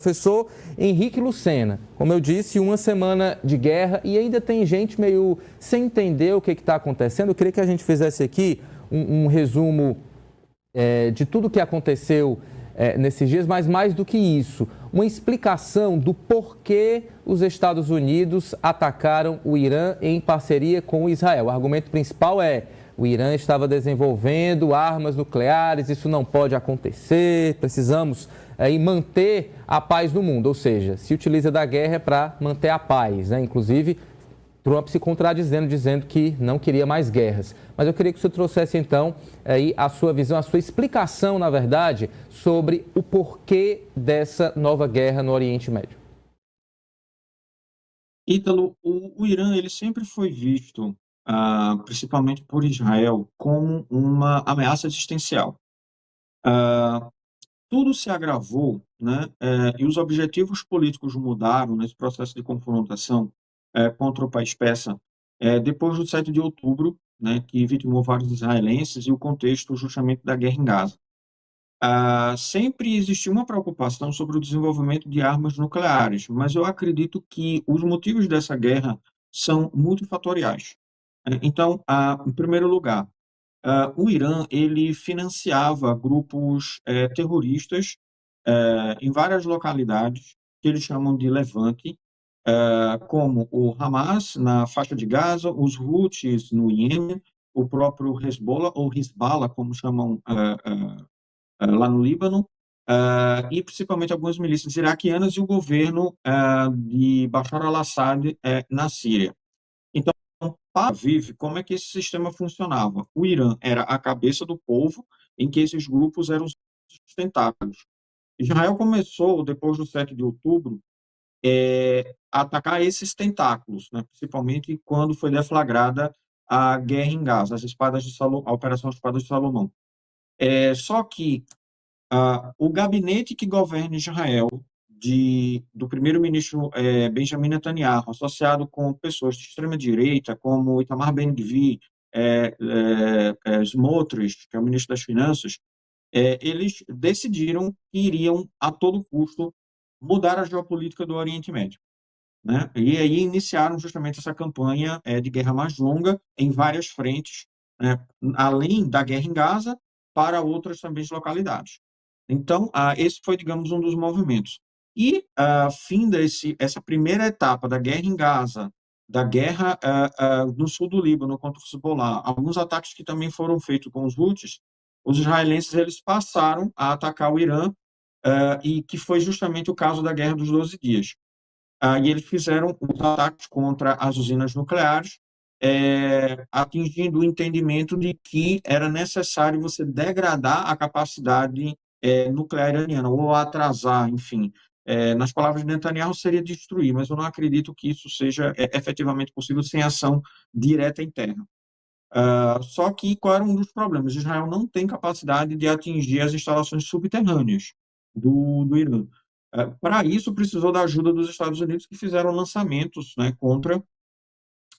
Professor Henrique Lucena, como eu disse, uma semana de guerra e ainda tem gente meio sem entender o que está acontecendo. Eu queria que a gente fizesse aqui um resumo de tudo o que aconteceu nesses dias, mas mais do que isso, uma explicação do porquê os Estados Unidos atacaram o Irã em parceria com Israel. O argumento principal é: o Irã estava desenvolvendo armas nucleares, isso não pode acontecer, precisamos manter a paz no mundo. Ou seja, se utiliza da guerra para manter a paz, né? Inclusive, Trump se contradizendo, dizendo que não queria mais guerras. Mas eu queria que você trouxesse, então, aí a sua visão, a sua explicação, na verdade, sobre o porquê dessa nova guerra no Oriente Médio. Ítalo, o Irã ele sempre foi visto, principalmente por Israel, como uma ameaça existencial. Tudo se agravou, né, e os objetivos políticos mudaram nesse processo de confrontação contra o país persa depois do 7 de outubro, né, que vitimou vários israelenses e o contexto justamente da guerra em Gaza. Sempre existiu uma preocupação sobre o desenvolvimento de armas nucleares, mas eu acredito que os motivos dessa guerra são multifatoriais. Então, em primeiro lugar, o Irã ele financiava grupos terroristas em várias localidades que eles chamam de Levante, como o Hamas na faixa de Gaza, os Houthis no Iêmen, o próprio Hezbollah ou Hezbollah, como chamam lá no Líbano, e principalmente algumas milícias iraquianas e o governo de Bashar al-Assad na Síria. Então, para Aviv, como é que esse sistema funcionava? O Irã era a cabeça do povo em que esses grupos eram sustentados. Israel começou, depois do 7 de outubro, a atacar esses tentáculos, né? Principalmente quando foi deflagrada a guerra em Gaza, a Operação Espadas de Salomão. Só que o gabinete que governa Israel, do primeiro-ministro Benjamin Netanyahu, associado com pessoas de extrema-direita, como Itamar Ben-Gvir, Smotrich, que é o ministro das Finanças, eles decidiram que iriam, a todo custo, mudar a geopolítica do Oriente Médio, né? E aí iniciaram justamente essa campanha de guerra mais longa em várias frentes, né? Além da guerra em Gaza, para outras também localidades. Então, esse foi, digamos, um dos movimentos. E, fim essa primeira etapa da guerra em Gaza, da guerra no sul do Líbano contra o Hezbollah, alguns ataques que também foram feitos com os Houthis, os israelenses eles passaram a atacar o Irã, e que foi justamente o caso da Guerra dos 12 Dias. E eles fizeram os ataques contra as usinas nucleares, atingindo o entendimento de que era necessário você degradar a capacidade nuclear iraniana, ou atrasar, enfim. Nas palavras de Netanyahu, seria destruir, mas eu não acredito que isso seja efetivamente possível sem ação direta interna. Só que qual era um dos problemas? Israel não tem capacidade de atingir as instalações subterrâneas do Irã. Para isso, precisou da ajuda dos Estados Unidos, que fizeram lançamentos, né, contra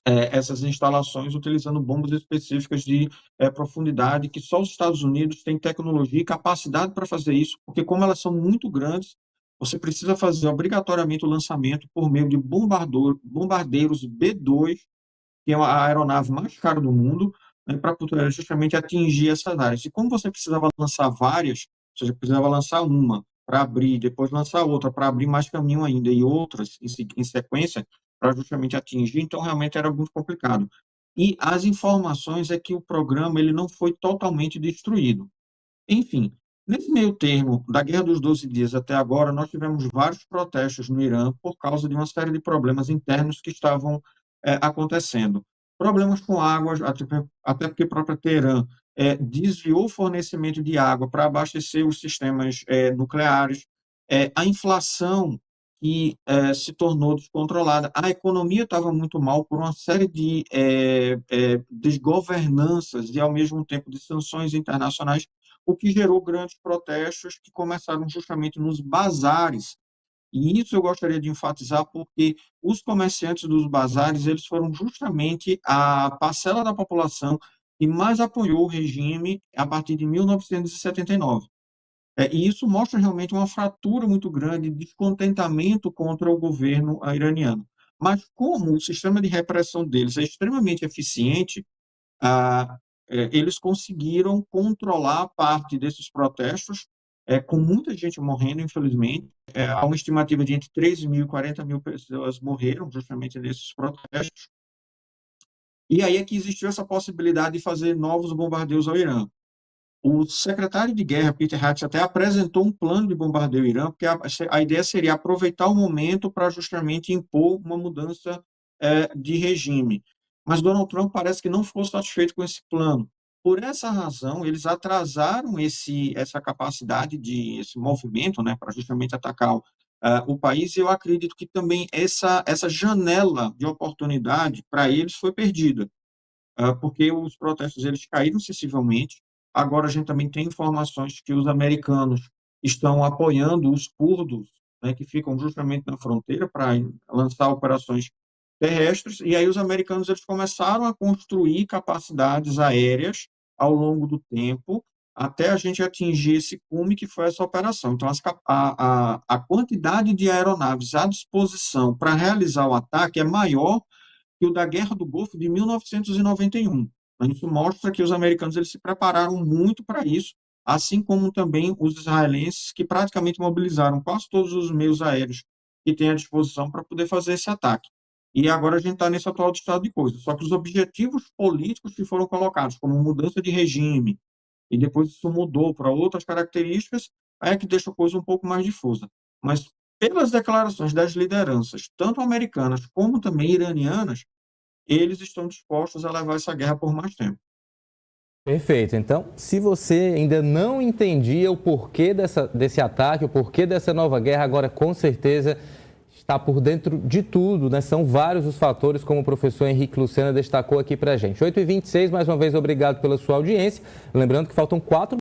essas instalações, utilizando bombas específicas de profundidade, que só os Estados Unidos têm tecnologia e capacidade para fazer isso, porque como elas são muito grandes, você precisa fazer obrigatoriamente o lançamento por meio de bombardeiros B-2, que é a aeronave mais cara do mundo, né, para poder justamente atingir essas áreas. E como você precisava lançar várias, ou seja, precisava lançar uma para abrir, depois lançar outra para abrir mais caminho ainda, e outras em sequência, para justamente atingir, então realmente era muito complicado. E as informações é que o programa ele não foi totalmente destruído. Enfim, nesse meio termo da Guerra dos 12 Dias até agora, nós tivemos vários protestos no Irã por causa de uma série de problemas internos que estavam acontecendo. Problemas com água, até porque a própria Teherã desviou o fornecimento de água para abastecer os sistemas nucleares, a inflação que se tornou descontrolada, a economia estava muito mal por uma série de desgovernanças e, ao mesmo tempo, de sanções internacionais, o que gerou grandes protestos que começaram justamente nos bazares. E isso eu gostaria de enfatizar porque os comerciantes dos bazares, eles foram justamente a parcela da população que mais apoiou o regime a partir de 1979. E isso mostra realmente uma fratura muito grande, descontentamento contra o governo iraniano. Mas como o sistema de repressão deles é extremamente eficiente, eles conseguiram controlar parte desses protestos, com muita gente morrendo, infelizmente. Há uma estimativa de entre 13 mil e 40 mil pessoas morreram justamente nesses protestos. E aí é que existiu essa possibilidade de fazer novos bombardeios ao Irã. O secretário de guerra, Peter Hatch, até apresentou um plano de bombardeio ao Irã, porque a ideia seria aproveitar o momento para justamente impor uma mudança de regime. Mas Donald Trump parece que não ficou satisfeito com esse plano. Por essa razão, eles atrasaram essa capacidade esse movimento, né, para justamente atacar o país. E eu acredito que também essa janela de oportunidade para eles foi perdida, porque os protestos eles caíram sensivelmente. Agora a gente também tem informações que os americanos estão apoiando os curdos, né, que ficam justamente na fronteira para lançar operações terrestres, e aí os americanos eles começaram a construir capacidades aéreas ao longo do tempo, até a gente atingir esse cume que foi essa operação. Então, a quantidade de aeronaves à disposição para realizar o ataque é maior que o da Guerra do Golfo de 1991. Isso mostra que os americanos eles se prepararam muito para isso, assim como também os israelenses, que praticamente mobilizaram quase todos os meios aéreos que têm à disposição para poder fazer esse ataque. E agora a gente está nesse atual estado de coisas. Só que os objetivos políticos que foram colocados, como mudança de regime, e depois isso mudou para outras características, aí é que deixa a coisa um pouco mais difusa. Mas pelas declarações das lideranças, tanto americanas como também iranianas, eles estão dispostos a levar essa guerra por mais tempo. Perfeito. Então, se você ainda não entendia o porquê desse ataque, o porquê dessa nova guerra, agora com certeza está por dentro de tudo, né? São vários os fatores, como o professor Henrique Lucena destacou aqui para a gente. 8h26, mais uma vez, obrigado pela sua audiência. Lembrando que faltam 4